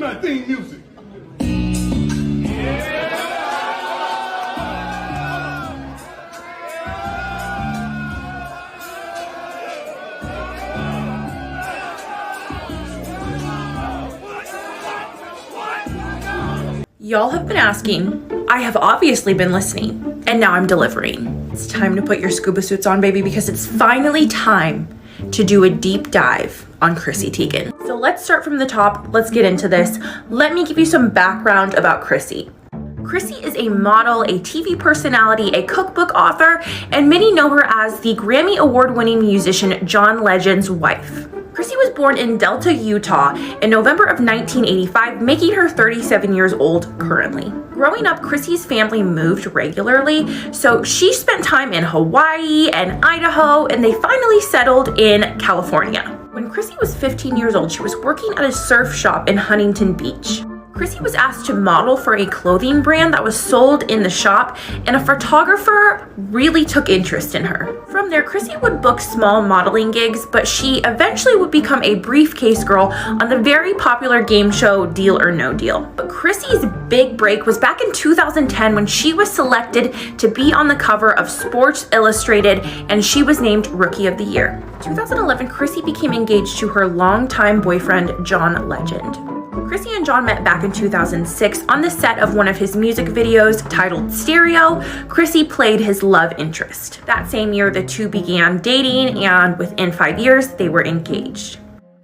our theme music. Y'all have been asking. I have obviously been listening, and now I'm delivering. It's time to put your scuba suits on, baby, because it's finally time to do a deep dive on Chrissy Teigan. So let's start from the top. Let's get into this. Let me give you some background about Chrissy. Chrissy is a model, a TV personality, a cookbook author, and many know her as the Grammy Award-winning musician John Legend's wife. Chrissy was born in Delta, Utah in November of 1985, making her 37 years old currently. Growing up, Chrissy's family moved regularly, so she spent time in Hawaii and Idaho, and they finally settled in California. When Chrissy was 15 years old, she was working at a surf shop in Huntington Beach. Chrissy was asked to model for a clothing brand that was sold in the shop, and a photographer really took interest in her. From there, Chrissy would book small modeling gigs, but she eventually would become a briefcase girl on the very popular game show Deal or No Deal. But Chrissy's big break was back in 2010 when she was selected to be on the cover of Sports Illustrated, and she was named Rookie of the Year. In 2011, Chrissy became engaged to her longtime boyfriend, John Legend. Chrissy and John met back in 2006 on the set of one of his music videos titled Stereo. Chrissy played his love interest. That same year, the two began dating, and within 5 years, they were engaged.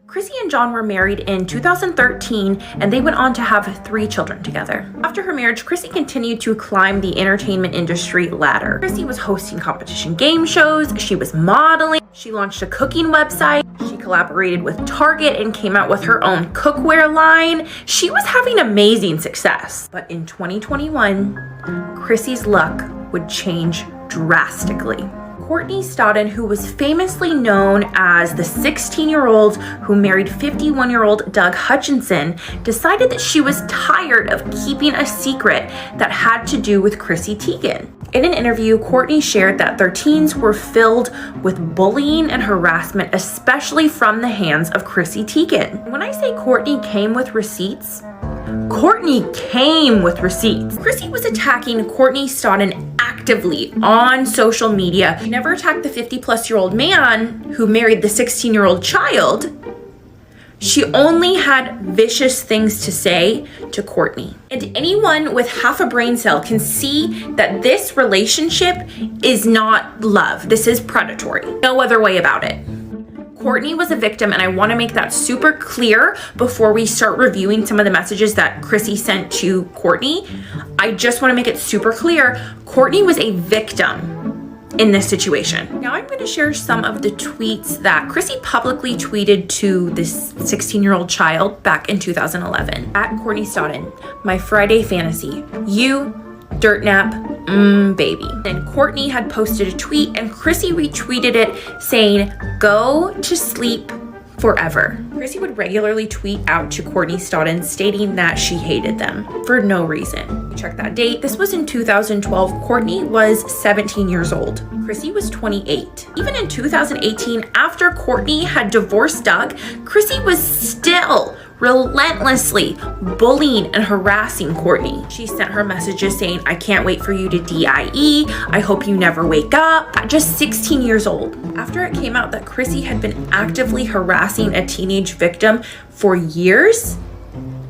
Chrissy and John were married in 2013, and they went on to have 3 children together. After her marriage, Chrissy continued to climb the entertainment industry ladder. Chrissy was hosting competition game shows, she was modeling, she launched a cooking website, she collaborated with Target and came out with her own cookware line. She was having amazing success. But in 2021, Chrissy's luck would change drastically. Courtney Stodden, who was famously known as the 16-year-old who married 51-year-old Doug Hutchinson, decided that she was tired of keeping a secret that had to do with Chrissy Teigan. In an interview, Courtney shared that their teens were filled with bullying and harassment, especially from the hands of Chrissy Teigan. When I say Courtney came with receipts, Courtney came with receipts. Chrissy was attacking Courtney Stodden actively on social media. She never attacked the 50-plus-year-old man who married the 16-year-old child. She only had vicious things to say to Courtney. And anyone with half a brain cell can see that this relationship is not love. This is predatory. No other way about it. Courtney was a victim, and I want to make that super clear before we start reviewing some of the messages that Chrissy sent to Courtney. I just want to make it super clear. Courtney was a victim in this situation. Now I'm going to share some of the tweets that Chrissy publicly tweeted to this 16-year-old child back in 2011. At Courtney Stodden, my Friday fantasy, you, dirt nap, baby. And Courtney had posted a tweet, and Chrissy retweeted it saying, "Go to sleep forever." Chrissy would regularly tweet out to Courtney Stodden stating that she hated them for no reason. Check that date. This was in 2012. Courtney was 17 years old. Chrissy was 28. Even in 2018, after Courtney had divorced Doug, Chrissy was still relentlessly bullying and harassing Courtney. She sent her messages saying, "I can't wait for you to DIE. I hope you never wake up." At just 16 years old. After it came out that Chrissy had been actively harassing a teenage victim for years,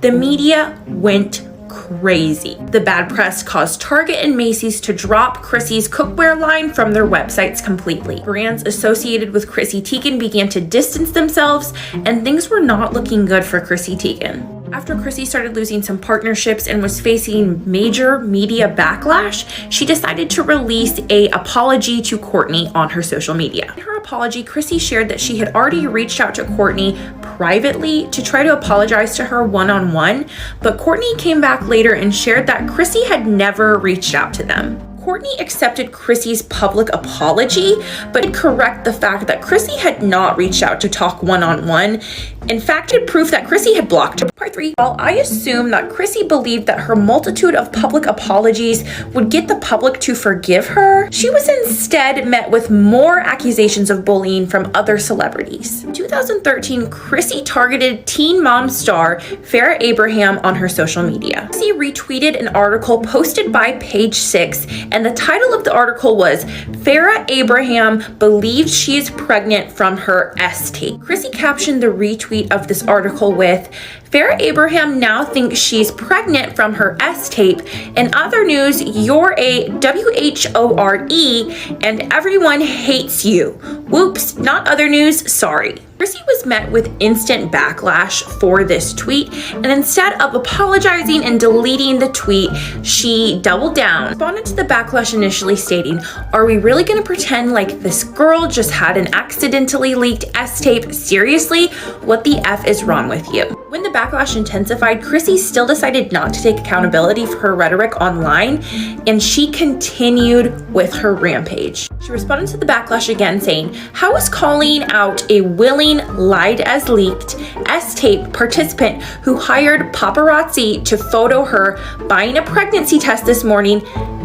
the media went crazy. The bad press caused Target and Macy's to drop Chrissy's cookware line from their websites completely. Brands associated with Chrissy Teigan began to distance themselves, and things were not looking good for Chrissy Teigan. After Chrissy started losing some partnerships and was facing major media backlash, she decided to release an apology to Courtney on her social media. In her apology, Chrissy shared that she had already reached out to Courtney privately to try to apologize to her one-on-one, but Courtney came back later and shared that Chrissy had never reached out to them. Courtney accepted Chrissy's public apology, but did correct the fact that Chrissy had not reached out to talk one-on-one. In fact, it proved that Chrissy had blocked her. Part 3. While I assume that Chrissy believed that her multitude of public apologies would get the public to forgive her, she was instead met with more accusations of bullying from other celebrities. In 2013, Chrissy targeted Teen Mom star Farrah Abraham on her social media. Chrissy retweeted an article posted by Page 6, and the title of the article was "Farrah Abraham believes she is pregnant from her S-tape." Chrissy captioned the retweet of this article with, "Farrah Abraham now thinks she's pregnant from her S-tape. In other news, you're a WHORE and everyone hates you. Whoops, not other news, sorry." Chrissy was met with instant backlash for this tweet, and instead of apologizing and deleting the tweet, she doubled down. Responded to the backlash initially stating, "Are we really gonna pretend like this girl just had an accidentally leaked S-tape? Seriously? What the F is wrong with you?" When the backlash intensified, Chrissy still decided not to take accountability for her rhetoric online, and she continued with her rampage. She responded to the backlash again saying, "How is calling out a willing, lied as leaked S-tape participant who hired paparazzi to photo her buying a pregnancy test this morning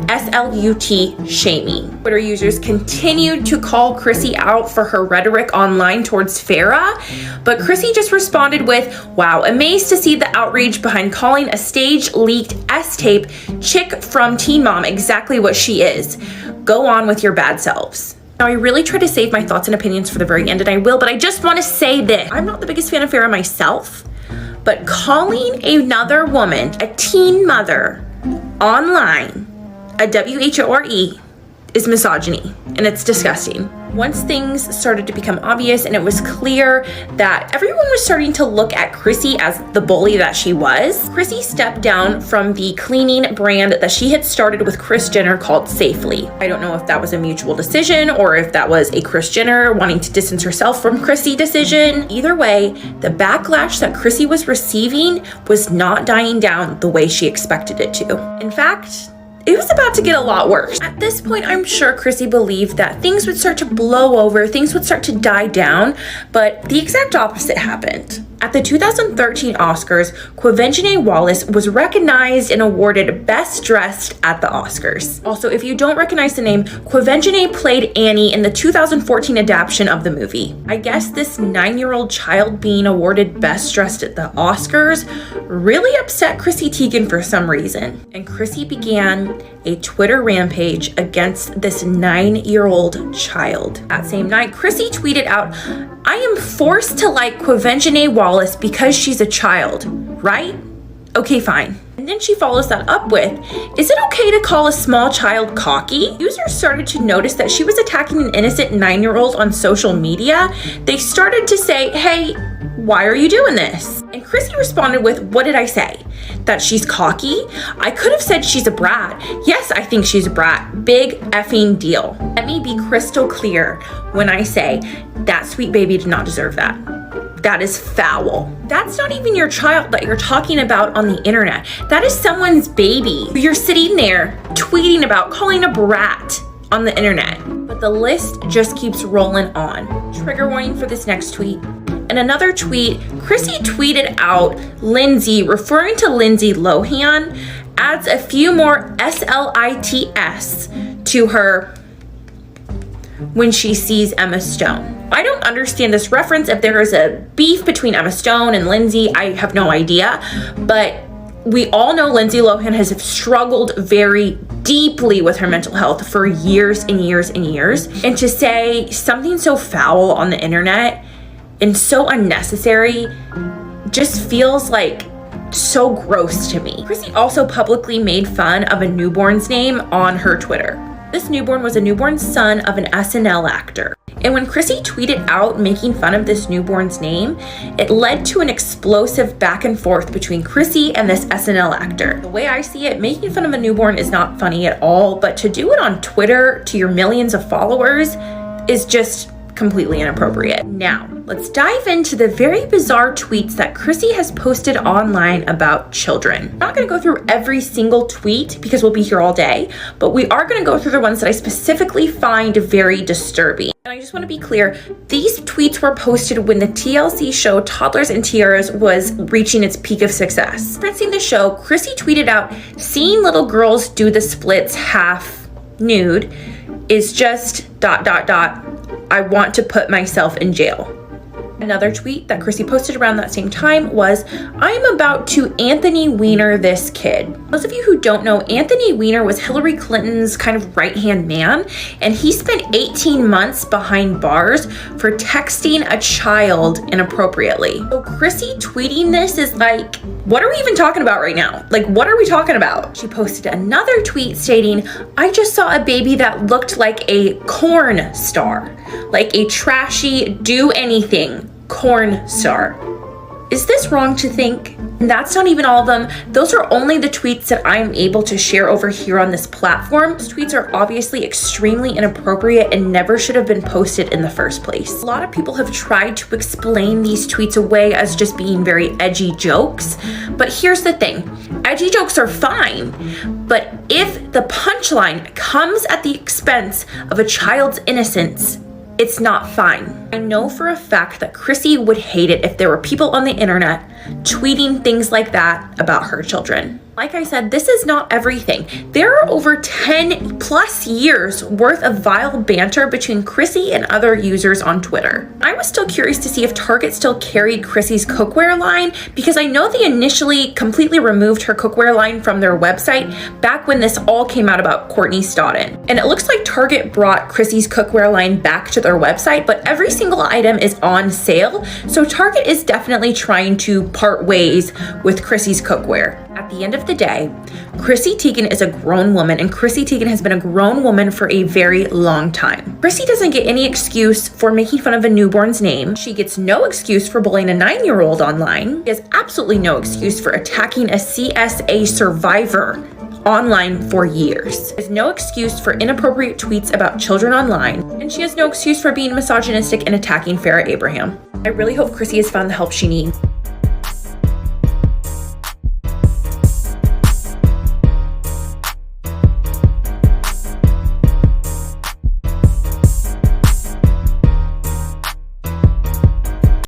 SLUT shaming?" Twitter users continued to call Chrissy out for her rhetoric online towards Farrah, but Chrissy just responded with, "Wow, amazed to see the outrage behind calling a stage-leaked S-tape chick from Teen Mom exactly what she is. Go on with your bad selves." Now, I really try to save my thoughts and opinions for the very end, and I will, but I just want to say this. I'm not the biggest fan of Farrah myself, but calling another woman, a teen mother, online, a WHORE, is misogyny, and it's disgusting. Once things started to become obvious and it was clear that everyone was starting to look at Chrissy as the bully that she was, Chrissy stepped down from the cleaning brand that she had started with Kris Jenner called Safely. I don't know if that was a mutual decision or if that was a Kris Jenner wanting to distance herself from Chrissy decision. Either way, the backlash that Chrissy was receiving was not dying down the way she expected it to. In fact, it was about to get a lot worse. At this point, I'm sure Chrissy believed that things would start to blow over, things would start to die down, but the exact opposite happened. At the 2013 Oscars, Quvenzhané Wallis was recognized and awarded Best Dressed at the Oscars. Also, if you don't recognize the name, Quvenzhané played Annie in the 2014 adaptation of the movie. I guess this 9-year-old child being awarded Best Dressed at the Oscars really upset CHRISSY Teigan for some reason, and Chrissy began a Twitter rampage against this 9-year-old child. That same night, Chrissy tweeted out, "I am forced to like Quvenzhané Wallis because she's a child, right? Okay, fine." And then she follows that up with, "Is it okay to call a small child cocky?" Users started to notice that she was attacking an innocent 9-year-old on social media. They started to say, "Hey, why are you doing this?" And Chrissy responded with, "What did I say? That she's cocky? I could have said she's a brat. Yes, I think she's a brat. Big effing deal." Let me be crystal clear when I say that sweet baby did not deserve that. That is foul. That's not even your child that you're talking about on the internet. That is someone's baby who you're sitting there tweeting about, calling a brat on the internet. But the list just keeps rolling on. Trigger warning for this next tweet. In another tweet, Chrissy tweeted out Lindsay, referring to Lindsay Lohan, adds a few more SLITS to her when she sees Emma Stone. I don't understand this reference. If there is a beef between Emma Stone and Lindsay, I have no idea. But we all know Lindsay Lohan has struggled very deeply with her mental health for years and years and years. And to say something so foul on the internet and so unnecessary just feels like so gross to me. Chrissy also publicly made fun of a newborn's name on her Twitter. This newborn was a newborn son of an SNL actor. And when Chrissy tweeted out making fun of this newborn's name, it led to an explosive back and forth between Chrissy and this SNL actor. The way I see it, making fun of a newborn is not funny at all, but to do it on Twitter to your millions of followers is just completely inappropriate. Now, let's dive into the very bizarre tweets that CHRISSY has posted online about children. I'm not gonna go through every single tweet because we'll be here all day, but we are gonna go through the ones that I specifically find very disturbing. And I just wanna be clear, these tweets were posted when the TLC show Toddlers and Tiaras was reaching its peak of success. Referencing the show, CHRISSY tweeted out, "Seeing little girls do the splits half nude is just ... I want to put myself in jail." Another tweet that CHRISSY posted around that same time was, "I'm about to Anthony Weiner this kid." Those of you who don't know, Anthony Weiner was Hillary Clinton's kind of right-hand man, and he spent 18 months behind bars for texting a child inappropriately. So CHRISSY tweeting this is like, what are we even talking about right now? Like, what are we talking about? She posted another tweet stating, "I just saw a baby that looked like a corn star, like a trashy do anything corn star." Is this wrong to think? And that's not even all of them. Those are only the tweets that I'm able to share over here on this platform. Those tweets are obviously extremely inappropriate and never should have been posted in the first place. A lot of people have tried to explain these tweets away as just being very edgy jokes, but here's the thing. Edgy jokes are fine, but if the punchline comes at the expense of a child's innocence, it's not fine. I know for a fact that CHRISSY would hate it if there were people on the internet tweeting things like that about her children. Like I said, this is not everything. There are over 10 plus years worth of vile banter between CHRISSY and other users on Twitter. I was still curious to see if Target still carried CHRISSY's cookware line, because I know they initially completely removed her cookware line from their website back when this all came out about Courtney Stodden. And it looks like Target brought CHRISSY's cookware line back to their website, but every single item is on sale, so Target is definitely trying to part ways with CHRISSY's cookware. At the end of the day, CHRISSY Teigan is a grown woman, and CHRISSY Teigan has been a grown woman for a very long time. CHRISSY doesn't get any excuse for making fun of a newborn's name. She gets no excuse for bullying a 9-year-old online. She has absolutely no excuse for attacking a CSA survivor online for years. There's no excuse for inappropriate tweets about children online, and she has no excuse for being misogynistic and attacking Farrah Abraham. I really hope CHRISSY has found the help she needs.